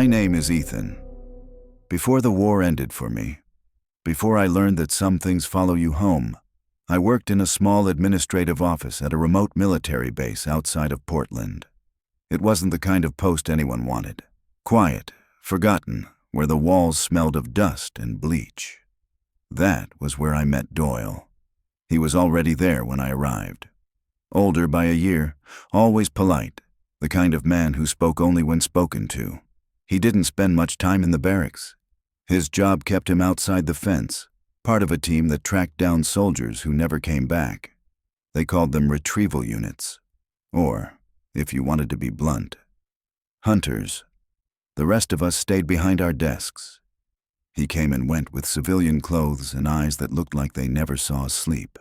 My name is Ethan. Before the war ended for me, before I learned that some things follow you home, I worked in a small administrative office at a remote military base outside of Portland. It wasn't the kind of post anyone wanted. Quiet, forgotten, where the walls smelled of dust and bleach. That was where I met Doyle. He was already there when I arrived. Older by a year, always polite, the kind of man who spoke only when spoken to. He didn't spend much time in the barracks. His job kept him outside the fence, part of a team that tracked down soldiers who never came back. They called them retrieval units, or, if you wanted to be blunt, hunters. The rest of us stayed behind our desks. He came and went with civilian clothes and eyes that looked like they never saw sleep.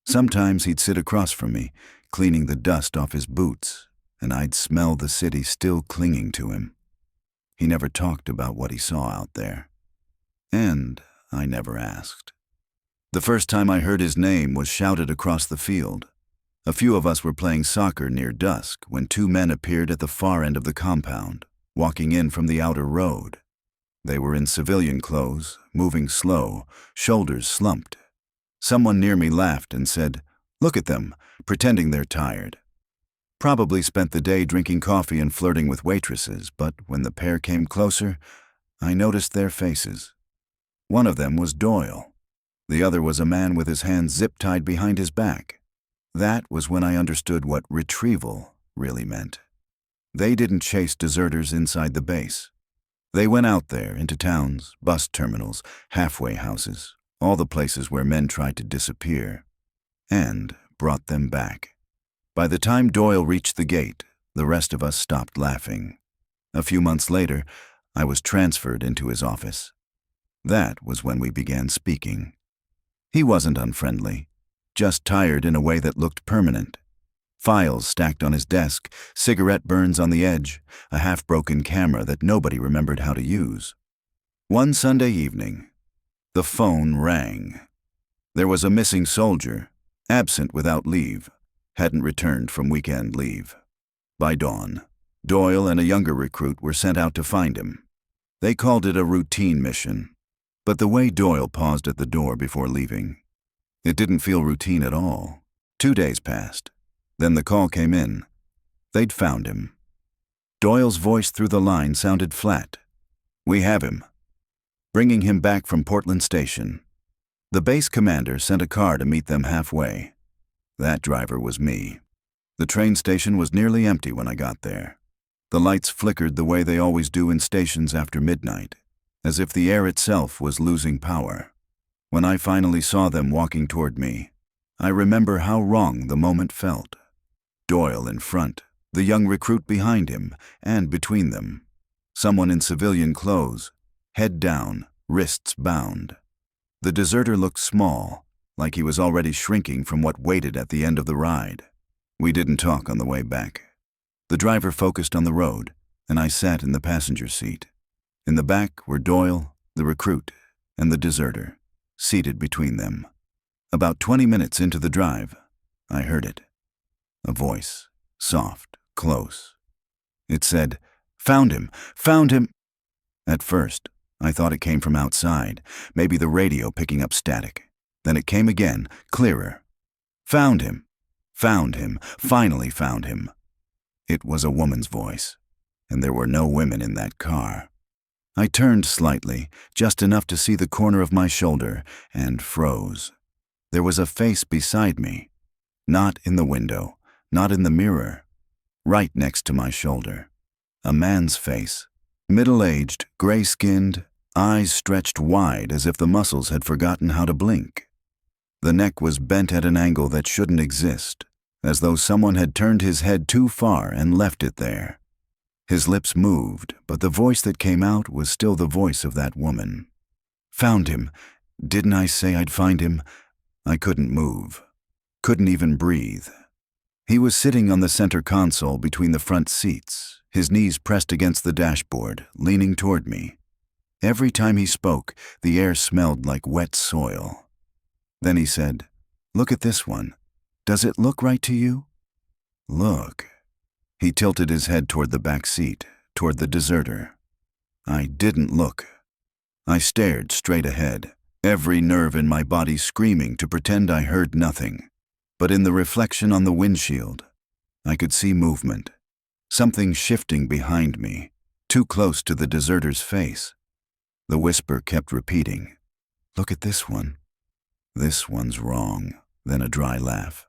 Sometimes he'd sit across from me, cleaning the dust off his boots, and I'd smell the city still clinging to him. He never talked about what he saw out there. And I never asked. The first time I heard his name was shouted across the field. A few of us were playing soccer near dusk when two men appeared at the far end of the compound, walking in from the outer road. They were in civilian clothes, moving slow, shoulders slumped. Someone near me laughed and said, "Look at them, pretending they're tired." Probably spent the day drinking coffee and flirting with waitresses, but when the pair came closer, I noticed their faces. One of them was Doyle. The other was a man with his hands zip-tied behind his back. That was when I understood what retrieval really meant. They didn't chase deserters inside the base. They went out there into towns, bus terminals, halfway houses, all the places where men tried to disappear, and brought them back. By the time Doyle reached the gate, the rest of us stopped laughing. A few months later, I was transferred into his office. That was when we began speaking. He wasn't unfriendly, just tired in a way that looked permanent. Files stacked on his desk, cigarette burns on the edge, a half-broken camera that nobody remembered how to use. One Sunday evening, the phone rang. There was a missing soldier, absent without leave. Hadn't returned from weekend leave. By dawn, Doyle and a younger recruit were sent out to find him. They called it a routine mission, but the way Doyle paused at the door before leaving, it didn't feel routine at all. 2 days passed. Then the call came in. They'd found him. Doyle's voice through the line sounded flat. "We have him." Bringing him back from Portland Station. The base commander sent a car to meet them halfway. That driver was me. The train station was nearly empty when I got there. The lights flickered the way they always do in stations after midnight, as if the air itself was losing power. When I finally saw them walking toward me, I remember how wrong the moment felt. Doyle in front, the young recruit behind him, and between them, someone in civilian clothes, head down, wrists bound. The deserter looked small, like he was already shrinking from what waited at the end of the ride. We didn't talk on the way back. The driver focused on the road, and I sat in the passenger seat. In the back were Doyle, the recruit, and the deserter, seated between them. About 20 minutes into the drive, I heard it. A voice, soft, close. It said, "Found him! Found him!" At first, I thought it came from outside, maybe the radio picking up static. Then it came again, clearer. "Found him! Found him! Finally found him!" It was a woman's voice, and there were no women in that car. I turned slightly, just enough to see the corner of my shoulder, and froze. There was a face beside me, not in the window, not in the mirror, right next to my shoulder. A man's face, middle-aged, gray-skinned, eyes stretched wide as if the muscles had forgotten how to blink. The neck was bent at an angle that shouldn't exist, as though someone had turned his head too far and left it there. His lips moved, but the voice that came out was still the voice of that woman. "Found him. Didn't I say I'd find him?" I couldn't move. Couldn't even breathe. He was sitting on the center console between the front seats, his knees pressed against the dashboard, leaning toward me. Every time he spoke, the air smelled like wet soil. Then he said, "Look at this one. Does it look right to you?" "Look." He tilted his head toward the back seat, toward the deserter. I didn't look. I stared straight ahead, every nerve in my body screaming to pretend I heard nothing. But in the reflection on the windshield, I could see movement. Something shifting behind me, too close to the deserter's face. The whisper kept repeating, "Look at this one. This one's wrong." Then a dry laugh.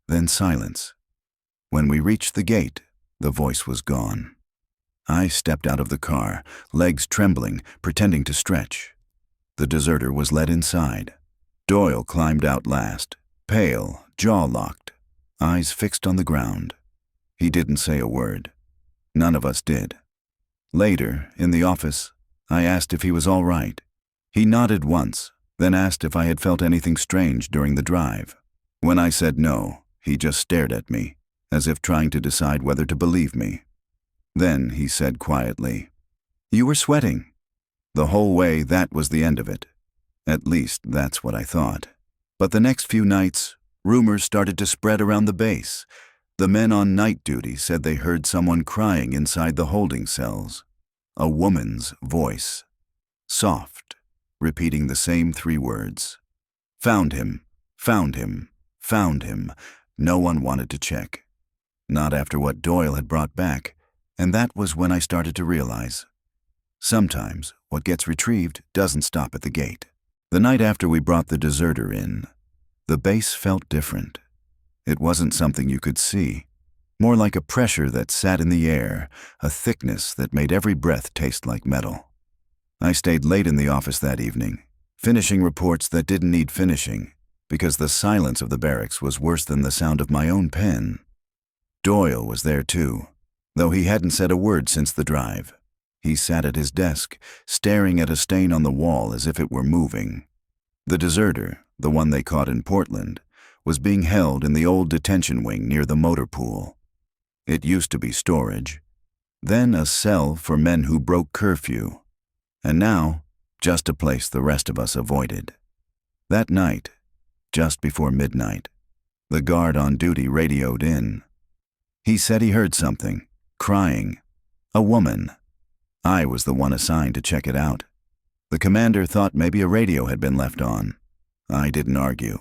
Then silence. When we reached the gate, the voice was gone. I stepped out of the car, legs trembling, pretending to stretch. The deserter was led inside. Doyle climbed out last, pale, jaw locked, eyes fixed on the ground. He didn't say a word. None of us did. Later, in the office, I asked if he was all right. He nodded once, then asked if I had felt anything strange during the drive. When I said no, he just stared at me, as if trying to decide whether to believe me. Then he said quietly, "You were sweating." The whole way, that was the end of it. At least, that's what I thought. But the next few nights, rumors started to spread around the base. The men on night duty said they heard someone crying inside the holding cells. A woman's voice. Soft, repeating the same 3 words. "Found him, found him, found him." No one wanted to check. Not after what Doyle had brought back, and that was when I started to realize. Sometimes what gets retrieved doesn't stop at the gate. The night after we brought the deserter in, the base felt different. It wasn't something you could see, more like a pressure that sat in the air, a thickness that made every breath taste like metal. I stayed late in the office that evening, finishing reports that didn't need finishing, because the silence of the barracks was worse than the sound of my own pen. Doyle was there too, though he hadn't said a word since the drive. He sat at his desk, staring at a stain on the wall as if it were moving. The deserter, the one they caught in Portland, was being held in the old detention wing near the motor pool. It used to be storage, then a cell for men who broke curfew, and now just a place the rest of us avoided. That night, just before midnight, the guard on duty radioed in. He said he heard something, crying. A woman. I was the one assigned to check it out. The commander thought maybe a radio had been left on. I didn't argue.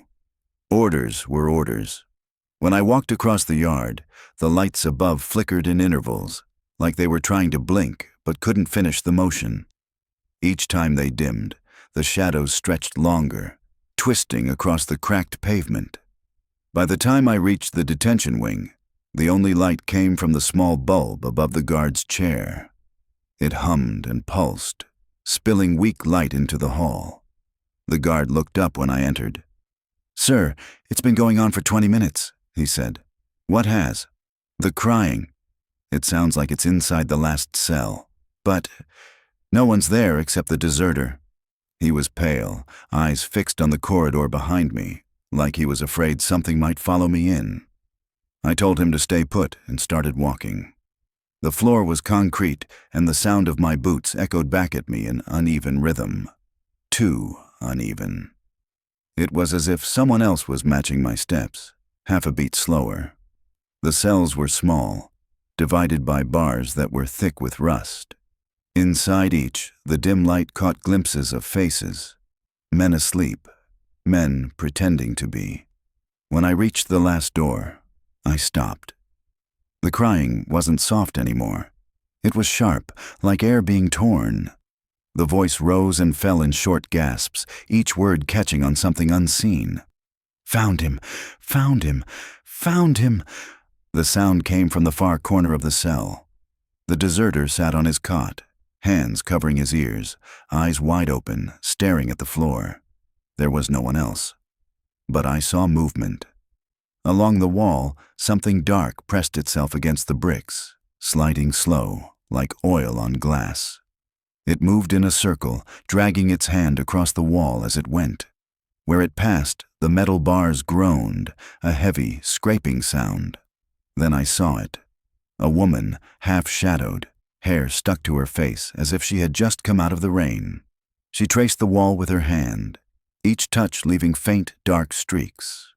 Orders were orders. When I walked across the yard, the lights above flickered in intervals, like they were trying to blink but couldn't finish the motion. Each time they dimmed, the shadows stretched longer, twisting across the cracked pavement. By the time I reached the detention wing, the only light came from the small bulb above the guard's chair. It hummed and pulsed, spilling weak light into the hall. The guard looked up when I entered. "Sir, it's been going on for 20 minutes, he said. "What has?" "The crying. It sounds like it's inside the last cell. But no one's there except the deserter." He was pale, eyes fixed on the corridor behind me, like he was afraid something might follow me in. I told him to stay put and started walking. The floor was concrete, and the sound of my boots echoed back at me in uneven rhythm. Too uneven. It was as if someone else was matching my steps, half a beat slower. The cells were small, divided by bars that were thick with rust. Inside each, the dim light caught glimpses of faces. Men asleep, men pretending to be. When I reached the last door, I stopped. The crying wasn't soft anymore. It was sharp, like air being torn. The voice rose and fell in short gasps, each word catching on something unseen. "Found him! Found him! Found him!" The sound came from the far corner of the cell. The deserter sat on his cot, hands covering his ears, eyes wide open, staring at the floor. There was no one else. But I saw movement. Along the wall, something dark pressed itself against the bricks, sliding slow, like oil on glass. It moved in a circle, dragging its hand across the wall as it went. Where it passed, the metal bars groaned, a heavy, scraping sound. Then I saw it. A woman, half-shadowed, hair stuck to her face as if she had just come out of the rain. She traced the wall with her hand, each touch leaving faint, dark streaks.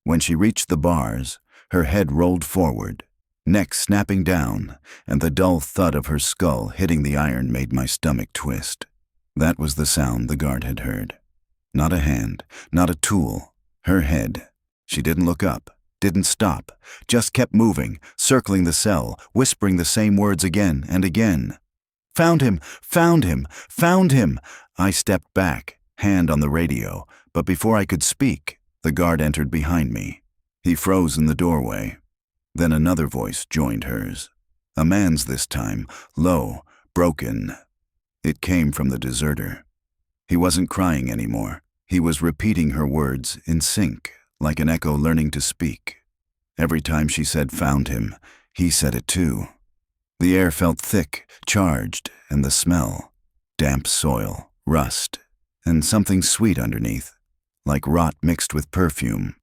When she reached the bars, her head rolled forward, neck snapping down, and the dull thud of her skull hitting the iron made my stomach twist. That was the sound the guard had heard. Not a hand, not a tool. Her head. She didn't look up, didn't stop, just kept moving, circling the cell, whispering the same words again and again. "Found him! Found him! Found him!" I stepped back, hand on the radio, but before I could speak, the guard entered behind me. He froze in the doorway. Then another voice joined hers. A man's this time, low, broken. It came from the deserter. He wasn't crying anymore. He was repeating her words in sync, like an echo learning to speak. Every time she said "found him," he said it too. The air felt thick, charged, and the smell. Damp soil, rust, and something sweet underneath, like rot mixed with perfume.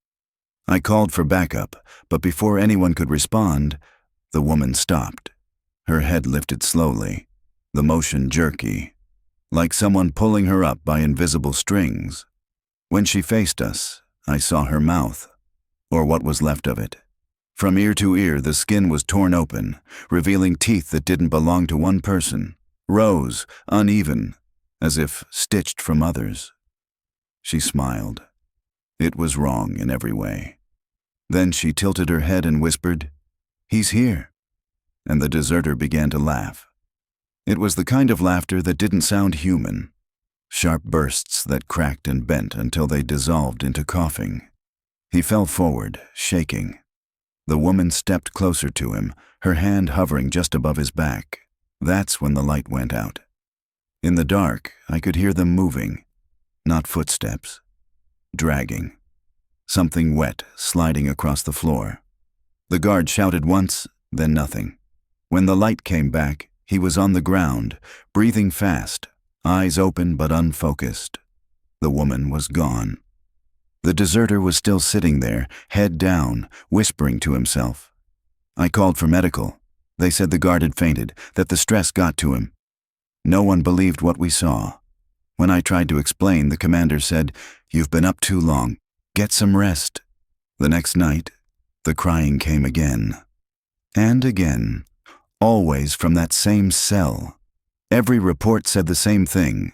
I called for backup, but before anyone could respond, the woman stopped. Her head lifted slowly, the motion jerky, like someone pulling her up by invisible strings. When she faced us, I saw her mouth, or what was left of it. From ear to ear, the skin was torn open, revealing teeth that didn't belong to one person, rows, uneven, as if stitched from others. She smiled. It was wrong in every way. Then she tilted her head and whispered, "He's here." And the deserter began to laugh. It was the kind of laughter that didn't sound human. Sharp bursts that cracked and bent until they dissolved into coughing. He fell forward, shaking. The woman stepped closer to him, her hand hovering just above his back. That's when the light went out. In the dark, I could hear them moving. Not footsteps. Dragging. Something wet sliding across the floor. The guard shouted once, then nothing. When the light came back, he was on the ground, breathing fast, eyes open but unfocused. The woman was gone. The deserter was still sitting there, head down, whispering to himself. I called for medical. They said the guard had fainted, that the stress got to him. No one believed what we saw. When I tried to explain, the commander said, "You've been up too long. Get some rest." The next night, the crying came again. And again, always from that same cell. Every report said the same thing.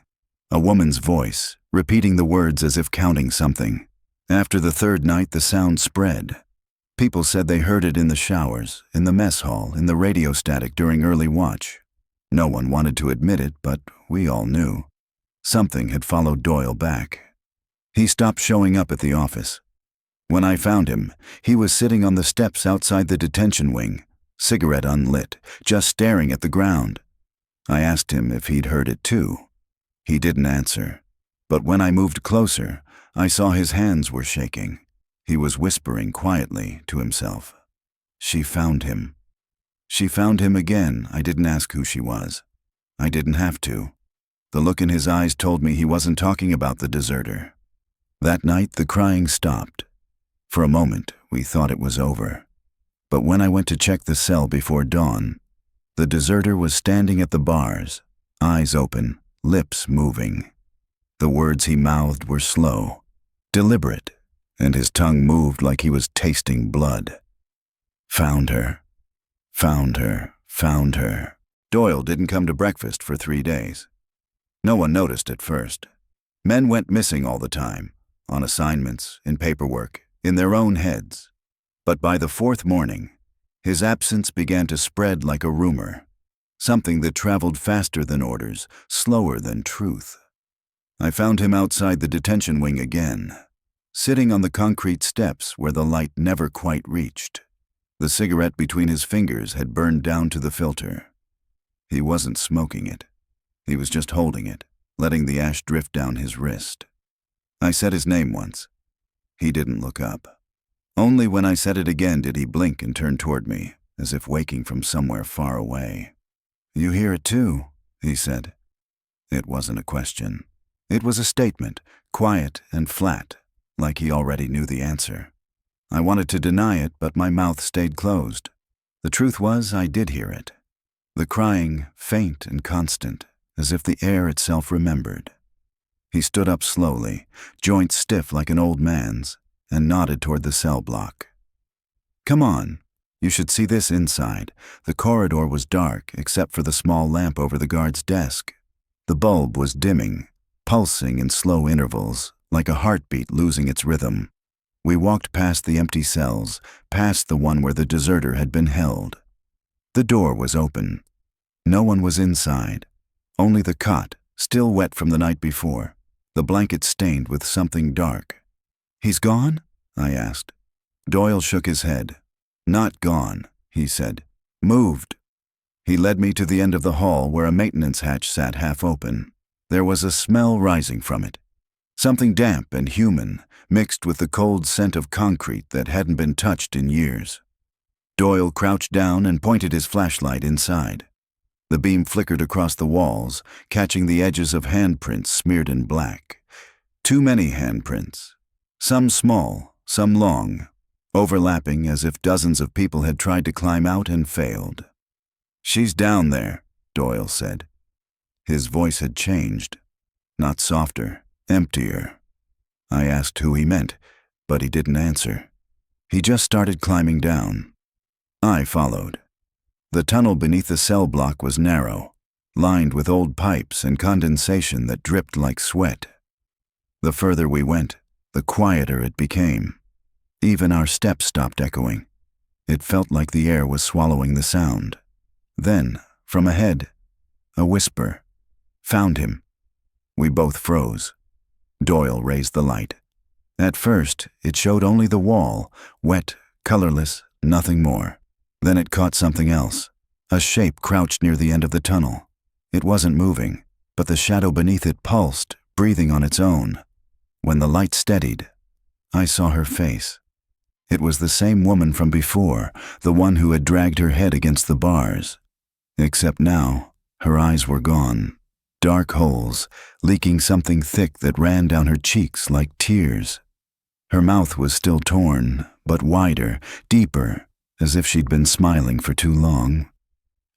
A woman's voice, repeating the words as if counting something. After the third night, the sound spread. People said they heard it in the showers, in the mess hall, in the radio static during early watch. No one wanted to admit it, but we all knew. Something had followed Doyle back. He stopped showing up at the office. When I found him, he was sitting on the steps outside the detention wing, cigarette unlit, just staring at the ground. I asked him if he'd heard it too. He didn't answer. But when I moved closer, I saw his hands were shaking. He was whispering quietly to himself. She found him. She found him again. I didn't ask who she was. I didn't have to. The look in his eyes told me he wasn't talking about the deserter. That night, the crying stopped. For a moment, we thought it was over. But when I went to check the cell before dawn, the deserter was standing at the bars, eyes open, lips moving. The words he mouthed were slow, deliberate, and his tongue moved like he was tasting blood. Found her. Found her. Found her. Doyle didn't come to breakfast for 3 days. No one noticed at first. Men went missing all the time, on assignments, in paperwork, in their own heads. But by the 4th morning, his absence began to spread like a rumor, something that traveled faster than orders, slower than truth. I found him outside the detention wing again, sitting on the concrete steps where the light never quite reached. The cigarette between his fingers had burned down to the filter. He wasn't smoking it. He was just holding it, letting the ash drift down his wrist. I said his name once. He didn't look up. Only when I said it again did he blink and turn toward me, as if waking from somewhere far away. "You hear it too," he said. It wasn't a question. It was a statement, quiet and flat, like he already knew the answer. I wanted to deny it, but my mouth stayed closed. The truth was, I did hear it. The crying, faint and constant, as if the air itself remembered. He stood up slowly, joints stiff like an old man's, and nodded toward the cell block. "Come on," You should see this inside. The corridor was dark except for the small lamp over the guard's desk. The bulb was dimming, pulsing in slow intervals, like a heartbeat losing its rhythm. We walked past the empty cells, past the one where the deserter had been held. The door was open. No one was inside. Only the cot, still wet from the night before, the blanket stained with something dark. "He's gone?" I asked. Doyle shook his head. "Not gone," he said. "Moved." He led me to the end of the hall where a maintenance hatch sat half open. There was a smell rising from it. Something damp and human, mixed with the cold scent of concrete that hadn't been touched in years. Doyle crouched down and pointed his flashlight inside. The beam flickered across the walls, catching the edges of handprints smeared in black. Too many handprints. Some small, some long, overlapping as if dozens of people had tried to climb out and failed. "She's down there," Doyle said. His voice had changed. Not softer, emptier. I asked who he meant, but he didn't answer. He just started climbing down. I followed. The tunnel beneath the cell block was narrow, lined with old pipes and condensation that dripped like sweat. The further we went, the quieter it became. Even our steps stopped echoing. It felt like the air was swallowing the sound. Then, from ahead, a whisper. "Found him." We both froze. Doyle raised the light. At first, it showed only the wall, wet, colorless, nothing more. Then it caught something else, a shape crouched near the end of the tunnel. It wasn't moving, but the shadow beneath it pulsed, breathing on its own. When the light steadied, I saw her face. It was the same woman from before, the one who had dragged her head against the bars. Except now, her eyes were gone. Dark holes, leaking something thick that ran down her cheeks like tears. Her mouth was still torn, but wider, deeper, as if she'd been smiling for too long.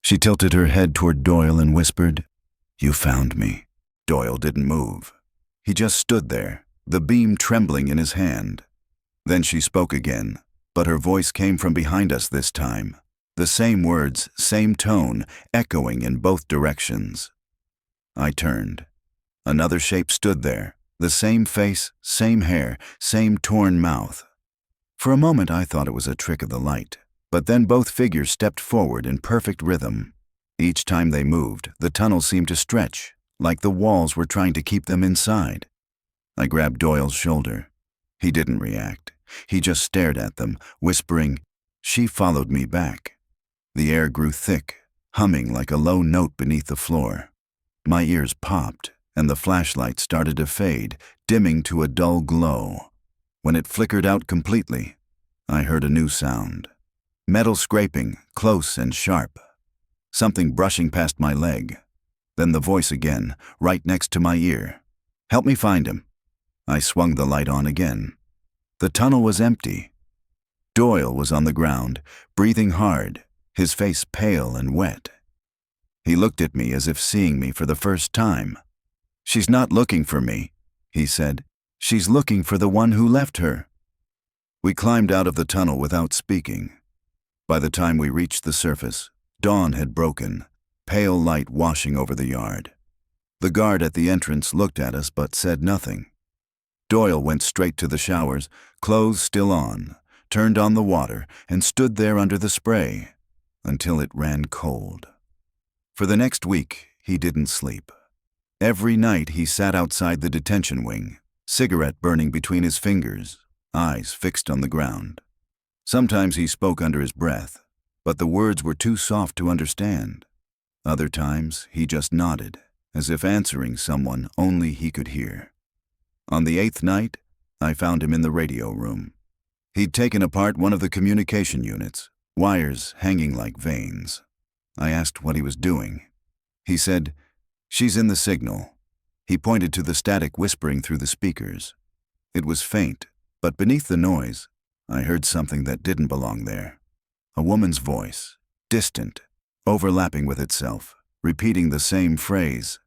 She tilted her head toward Doyle and whispered, "You found me." Doyle didn't move. He just stood there, the beam trembling in his hand. Then she spoke again, but her voice came from behind us this time. The same words, same tone, echoing in both directions. I turned. Another shape stood there, the same face, same hair, same torn mouth. For a moment I thought it was a trick of the light, but then both figures stepped forward in perfect rhythm. Each time they moved, the tunnel seemed to stretch, like the walls were trying to keep them inside. I grabbed Doyle's shoulder. He didn't react. He just stared at them, whispering. She followed me back. The air grew thick, humming like a low note beneath the floor. My ears popped, and the flashlight started to fade, dimming to a dull glow. When it flickered out completely, I heard a new sound. Metal scraping, close and sharp. Something brushing past my leg. Then the voice again, right next to my ear. "Help me find him." I swung the light on again. The tunnel was empty. Doyle was on the ground, breathing hard, his face pale and wet. He looked at me as if seeing me for the first time. "She's not looking for me," he said. "She's looking for the one who left her." We climbed out of the tunnel without speaking. By the time we reached the surface, dawn had broken, pale light washing over the yard. The guard at the entrance looked at us but said nothing. Doyle went straight to the showers, clothes still on, turned on the water, and stood there under the spray until it ran cold. For the next week, he didn't sleep. Every night he sat outside the detention wing, cigarette burning between his fingers, eyes fixed on the ground. Sometimes he spoke under his breath, but the words were too soft to understand. Other times he just nodded, as if answering someone only he could hear. On the 8th night, I found him in the radio room. He'd taken apart one of the communication units, wires hanging like veins. I asked what he was doing. He said, "She's in the signal." He pointed to the static whispering through the speakers. It was faint, but beneath the noise, I heard something that didn't belong there. A woman's voice, distant, overlapping with itself, repeating the same phrase.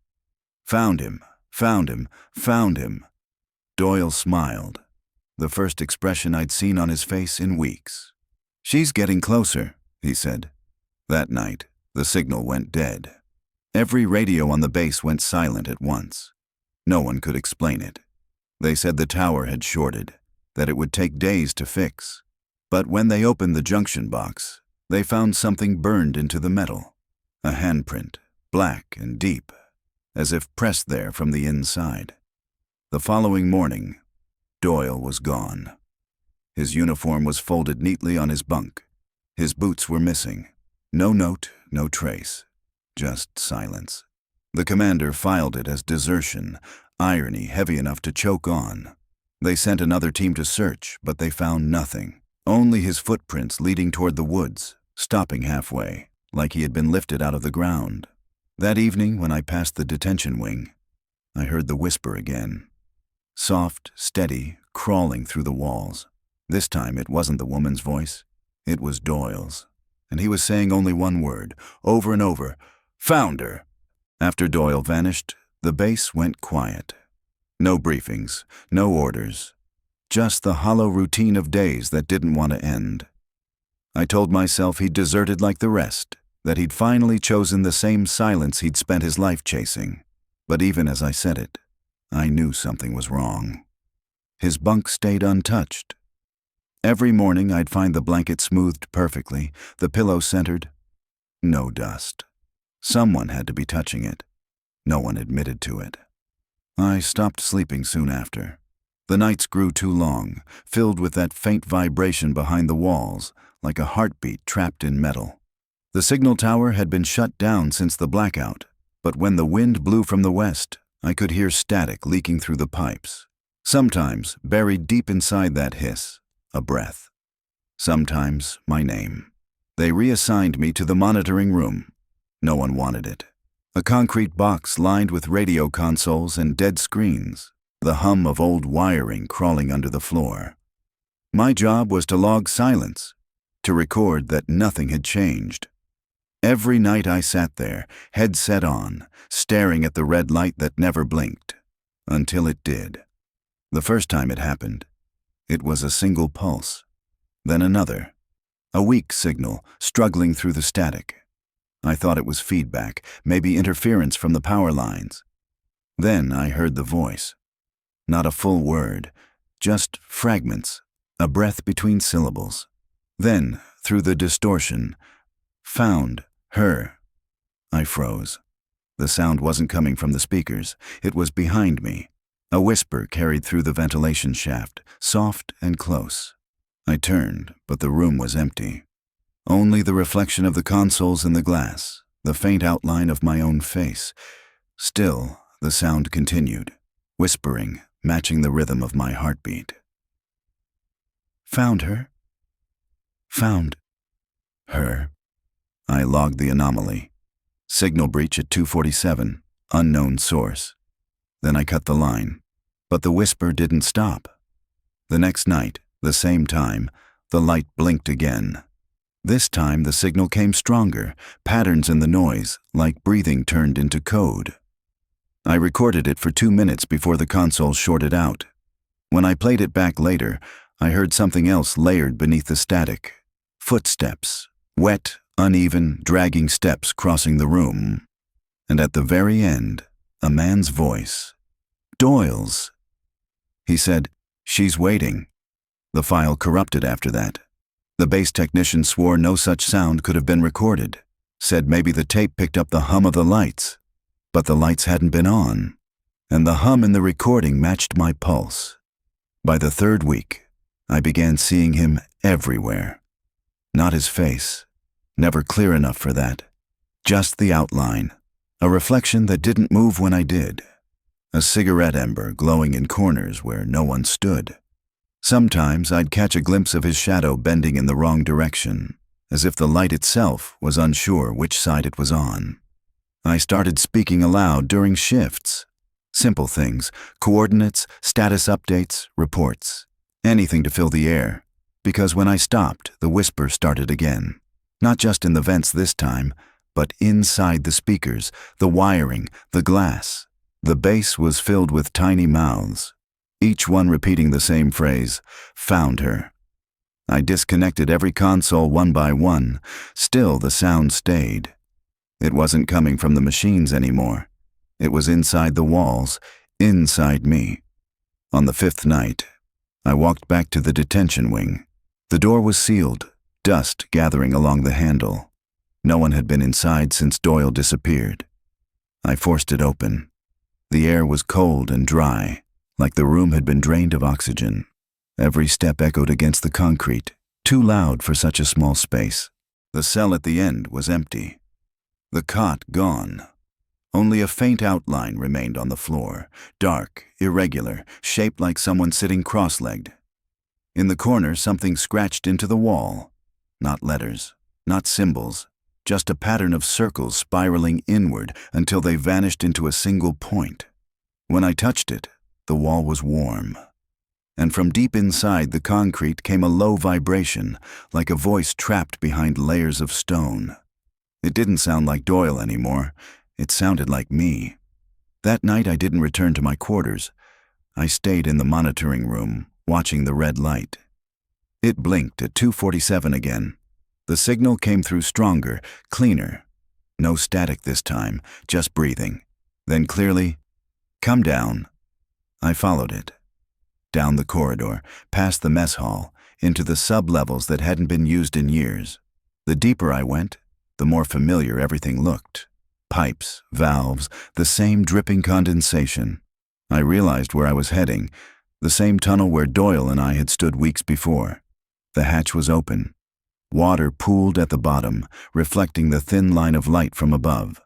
"Found him, found him, found him." Doyle smiled, the first expression I'd seen on his face in weeks. "She's getting closer," he said. That night, the signal went dead. Every radio on the base went silent at once. No one could explain it. They said the tower had shorted, that it would take days to fix. But when they opened the junction box, they found something burned into the metal. A handprint, black and deep, as if pressed there from the inside. The following morning, Doyle was gone. His uniform was folded neatly on his bunk. His boots were missing. No note, no trace. Just silence. The commander filed it as desertion, irony heavy enough to choke on. They sent another team to search, but they found nothing. Only his footprints leading toward the woods, stopping halfway, like he had been lifted out of the ground. That evening, when I passed the detention wing, I heard the whisper again. Soft, steady, crawling through the walls. This time it wasn't the woman's voice. It was Doyle's. And he was saying only one word, over and over, "Found her." After Doyle vanished, the base went quiet. No briefings, no orders. Just the hollow routine of days that didn't want to end. I told myself he'd deserted like the rest, that he'd finally chosen the same silence he'd spent his life chasing. But even as I said it, I knew something was wrong. His bunk stayed untouched. Every morning I'd find the blanket smoothed perfectly, the pillow centered. No dust. Someone had to be touching it. No one admitted to it. I stopped sleeping soon after. The nights grew too long, filled with that faint vibration behind the walls, like a heartbeat trapped in metal. The signal tower had been shut down since the blackout, but when the wind blew from the west, I could hear static leaking through the pipes. Sometimes, buried deep inside that hiss, a breath. Sometimes, my name. They reassigned me to the monitoring room. No one wanted it. A concrete box lined with radio consoles and dead screens, the hum of old wiring crawling under the floor. My job was to log silence, to record that nothing had changed. Every night I sat there, headset on, staring at the red light that never blinked, until it did. The first time it happened, it was a single pulse, then another, a weak signal struggling through the static. I thought it was feedback, maybe interference from the power lines. Then I heard the voice. Not a full word, just fragments, a breath between syllables. Then, through the distortion, "Found her." I froze. The sound wasn't coming from the speakers. It was behind me. A whisper carried through the ventilation shaft, soft and close. I turned, but the room was empty. Only the reflection of the consoles in the glass, the faint outline of my own face. Still, the sound continued, whispering, matching the rhythm of my heartbeat. "Found her? Found her." I logged the anomaly. Signal breach at 2:47, unknown source. Then I cut the line. But the whisper didn't stop. The next night, the same time, the light blinked again. This time the signal came stronger, patterns in the noise, like breathing turned into code. I recorded it for 2 minutes before the console shorted out. When I played it back later, I heard something else layered beneath the static. Footsteps, wet, uneven, dragging steps crossing the room. And at the very end, a man's voice. Doyle's. He said, "She's waiting." The file corrupted after that. The base technician swore no such sound could have been recorded, said maybe the tape picked up the hum of the lights, but the lights hadn't been on, and the hum in the recording matched my pulse. By the third week, I began seeing him everywhere. Not his face, never clear enough for that, just the outline, a reflection that didn't move when I did, a cigarette ember glowing in corners where no one stood. Sometimes I'd catch a glimpse of his shadow bending in the wrong direction, as if the light itself was unsure which side it was on. I started speaking aloud during shifts. Simple things, coordinates, status updates, reports, anything to fill the air, because when I stopped, the whisper started again. Not just in the vents this time, but inside the speakers, the wiring, the glass. The base was filled with tiny mouths, each one repeating the same phrase, "Found her." I disconnected every console one by one. Still, the sound stayed. It wasn't coming from the machines anymore. It was inside the walls, inside me. On the fifth night, I walked back to the detention wing. The door was sealed, dust gathering along the handle. No one had been inside since Doyle disappeared. I forced it open. The air was cold and dry, like the room had been drained of oxygen. Every step echoed against the concrete, too loud for such a small space. The cell at the end was empty. The cot gone. Only a faint outline remained on the floor, dark, irregular, shaped like someone sitting cross-legged. In the corner, something scratched into the wall. Not letters, not symbols, just a pattern of circles spiraling inward until they vanished into a single point. When I touched it, the wall was warm. And from deep inside the concrete came a low vibration, like a voice trapped behind layers of stone. It didn't sound like Doyle anymore. It sounded like me. That night I didn't return to my quarters. I stayed in the monitoring room, watching the red light. It blinked at 2:47 again. The signal came through stronger, cleaner. No static this time, just breathing. Then clearly, "Come down." I followed it. Down the corridor, past the mess hall, into the sub-levels that hadn't been used in years. The deeper I went, the more familiar everything looked. Pipes, valves, the same dripping condensation. I realized where I was heading, the same tunnel where Doyle and I had stood weeks before. The hatch was open. Water pooled at the bottom, reflecting the thin line of light from above.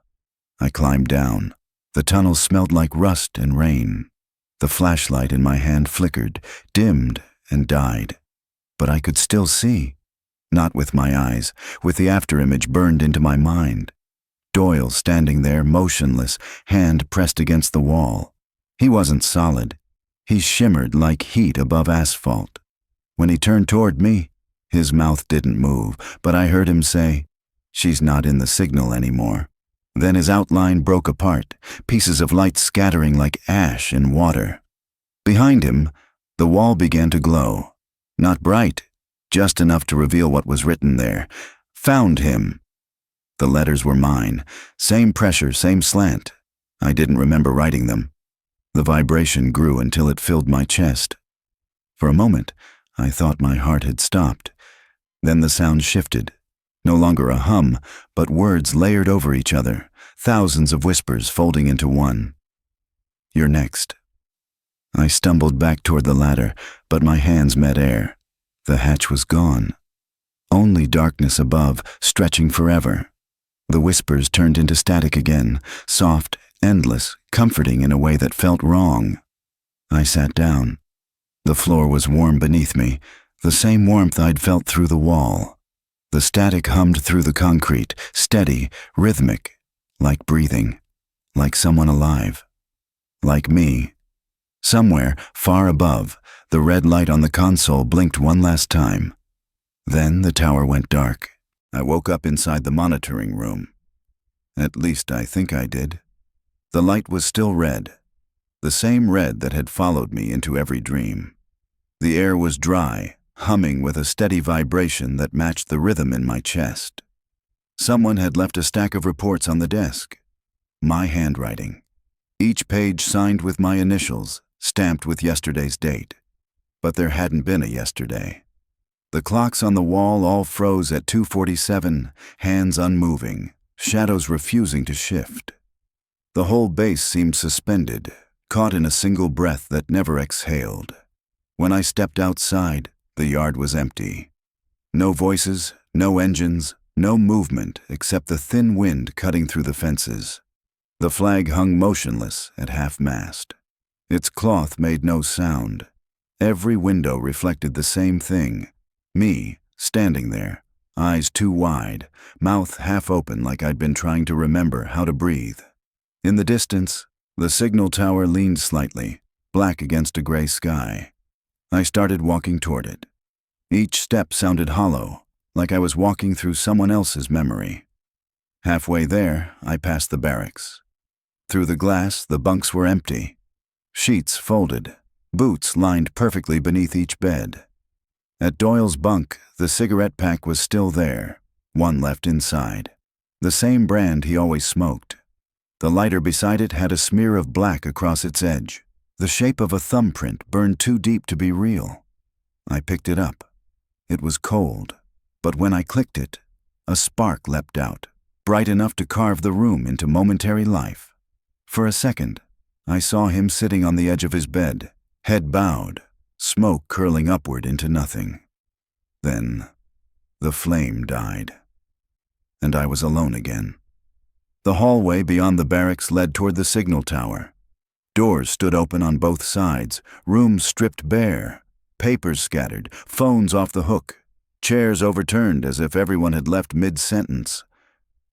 I climbed down. The tunnel smelled like rust and rain. The flashlight in my hand flickered, dimmed, and died. But I could still see. Not with my eyes, with the afterimage burned into my mind. Doyle standing there, motionless, hand pressed against the wall. He wasn't solid. He shimmered like heat above asphalt. When he turned toward me, his mouth didn't move, but I heard him say, "She's not in the signal anymore." Then his outline broke apart, pieces of light scattering like ash in water. Behind him, the wall began to glow. Not bright, just enough to reveal what was written there. "Found him." The letters were mine. Same pressure, same slant. I didn't remember writing them. The vibration grew until it filled my chest. For a moment, I thought my heart had stopped. Then the sound shifted. No longer a hum, but words layered over each other, thousands of whispers folding into one. "You're next." I stumbled back toward the ladder, but my hands met air. The hatch was gone. Only darkness above, stretching forever. The whispers turned into static again, soft, endless, comforting in a way that felt wrong. I sat down. The floor was warm beneath me, the same warmth I'd felt through the wall. The static hummed through the concrete, steady, rhythmic, like breathing, like someone alive. Like me. Somewhere, far above, the red light on the console blinked one last time. Then the tower went dark. I woke up inside the monitoring room. At least I think I did. The light was still red, the same red that had followed me into every dream. The air was dry, humming with a steady vibration that matched the rhythm in my chest. Someone had left a stack of reports on the desk. My handwriting. Each page signed with my initials, stamped with yesterday's date. But there hadn't been a yesterday. The clocks on the wall all froze at 2:47, hands unmoving, shadows refusing to shift. The whole base seemed suspended, caught in a single breath that never exhaled. When I stepped outside, the yard was empty. No voices, no engines, no movement except the thin wind cutting through the fences. The flag hung motionless at half-mast. Its cloth made no sound. Every window reflected the same thing. Me, standing there, eyes too wide, mouth half open like I'd been trying to remember how to breathe. In the distance, the signal tower leaned slightly, black against a gray sky. I started walking toward it. Each step sounded hollow, like I was walking through someone else's memory. Halfway there, I passed the barracks. Through the glass, the bunks were empty. Sheets folded, boots lined perfectly beneath each bed. At Doyle's bunk, the cigarette pack was still there, one left inside. The same brand he always smoked. The lighter beside it had a smear of black across its edge, the shape of a thumbprint burned too deep to be real. I picked it up. It was cold, but when I clicked it, a spark leapt out, bright enough to carve the room into momentary life. For a second, I saw him sitting on the edge of his bed, head bowed, smoke curling upward into nothing. Then, the flame died, and I was alone again. The hallway beyond the barracks led toward the signal tower. Doors stood open on both sides, rooms stripped bare, papers scattered, phones off the hook, chairs overturned as if everyone had left mid-sentence.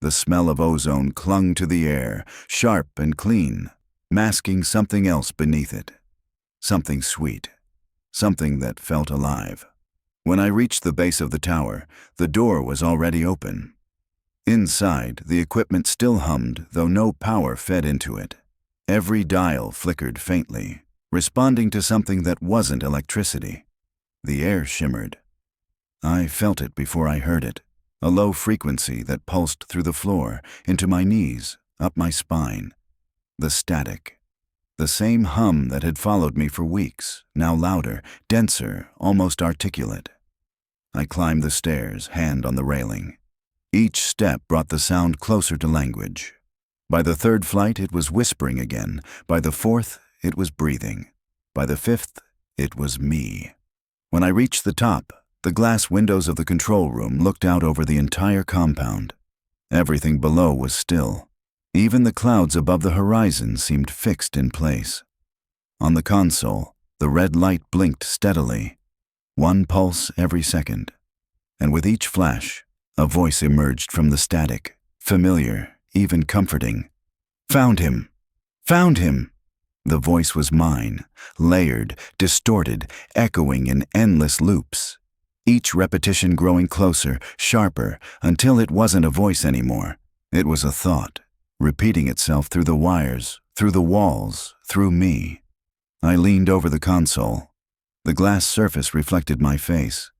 The smell of ozone clung to the air, sharp and clean, masking something else beneath it. Something sweet, something that felt alive. When I reached the base of the tower, the door was already open. Inside, the equipment still hummed, though no power fed into it. Every dial flickered faintly, responding to something that wasn't electricity. The air shimmered. I felt it before I heard it, a low frequency that pulsed through the floor, into my knees, up my spine. The static. The same hum that had followed me for weeks, now louder, denser, almost articulate. I climbed the stairs, hand on the railing. Each step brought the sound closer to language. By the third flight, it was whispering again. By the fourth, it was breathing. By the fifth, it was me. When I reached the top, the glass windows of the control room looked out over the entire compound. Everything below was still. Even the clouds above the horizon seemed fixed in place. On the console, the red light blinked steadily, one pulse every second. And with each flash, a voice emerged from the static, familiar, even comforting. "Found him! Found him!" The voice was mine, layered, distorted, echoing in endless loops. Each repetition growing closer, sharper, until it wasn't a voice anymore. It was a thought, repeating itself through the wires, through the walls, through me. I leaned over the console. The glass surface reflected my face,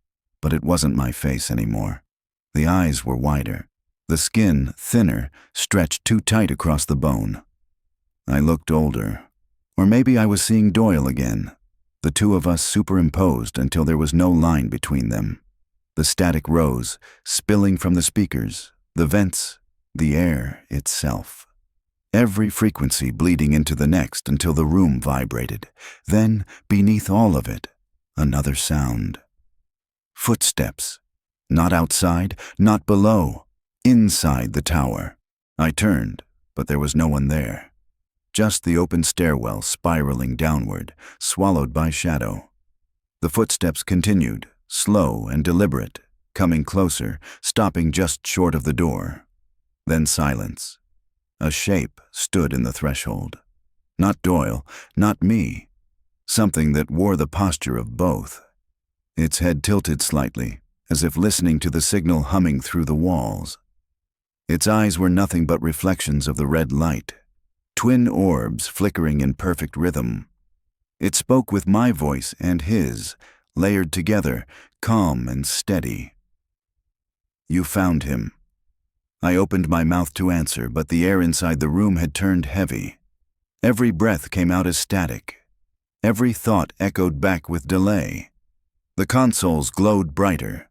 but it wasn't my face anymore. The eyes were wider, the skin thinner, stretched too tight across the bone. I looked older, or maybe I was seeing Doyle again, the two of us superimposed until there was no line between them. The static rose, spilling from the speakers, the vents, the air itself. Every frequency bleeding into the next until the room vibrated. Then, beneath all of it, another sound. Footsteps. Not outside, not below, inside the tower. I turned, but there was no one there. Just the open stairwell spiraling downward, swallowed by shadow. The footsteps continued, slow and deliberate, coming closer, stopping just short of the door. Then silence. A shape stood in the threshold. Not Doyle, not me. Something that wore the posture of both. Its head tilted slightly, as if listening to the signal humming through the walls. Its eyes were nothing but reflections of the red light, twin orbs flickering in perfect rhythm. It spoke with my voice and his, layered together, calm and steady. "You found him." I opened my mouth to answer, but the air inside the room had turned heavy. Every breath came out as static. Every thought echoed back with delay. The consoles glowed brighter.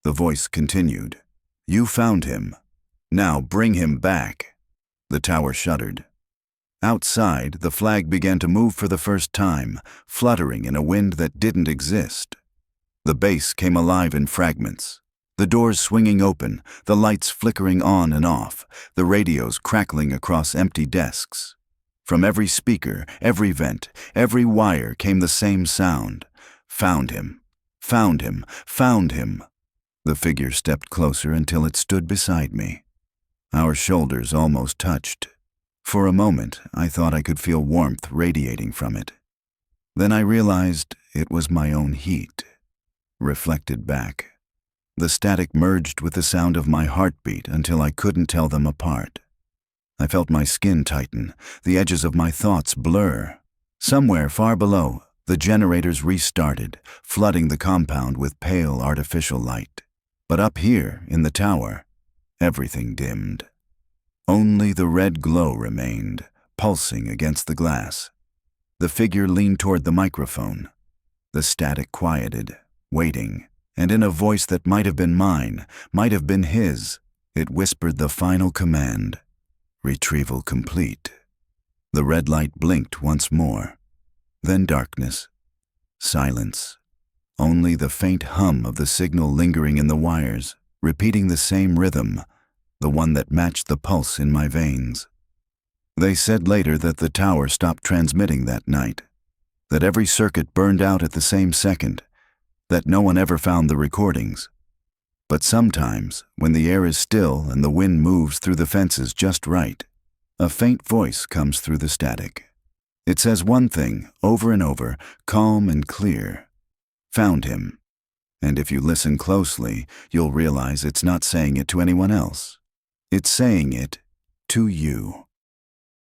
The voice continued. "You found him. Now bring him back." The tower shuddered. Outside, the flag began to move for the first time, fluttering in a wind that didn't exist. The base came alive in fragments. The doors swinging open, the lights flickering on and off, the radios crackling across empty desks. From every speaker, every vent, every wire came the same sound. "Found him. Found him. Found him." The figure stepped closer until it stood beside me. Our shoulders almost touched. For a moment, I thought I could feel warmth radiating from it. Then I realized it was my own heat, reflected back. The static merged with the sound of my heartbeat until I couldn't tell them apart. I felt my skin tighten, the edges of my thoughts blur. Somewhere far below, The generators restarted, flooding the compound with pale artificial light. But up here, in the tower, everything dimmed. Only the red glow remained, pulsing against the glass. The figure leaned toward the microphone. The static quieted, waiting, and in a voice that might have been mine, might have been his, it whispered the final command: retrieval complete. The red light blinked once more. Then darkness. Silence. Only the faint hum of the signal lingering in the wires, repeating the same rhythm, the one that matched the pulse in my veins. They said later that the tower stopped transmitting that night, that every circuit burned out at the same second, that no one ever found the recordings. But sometimes, when the air is still and the wind moves through the fences just right, a faint voice comes through the static. It says one thing, over and over, calm and clear: found him. And if you listen closely, you'll realize it's not saying it to anyone else. It's saying it to you.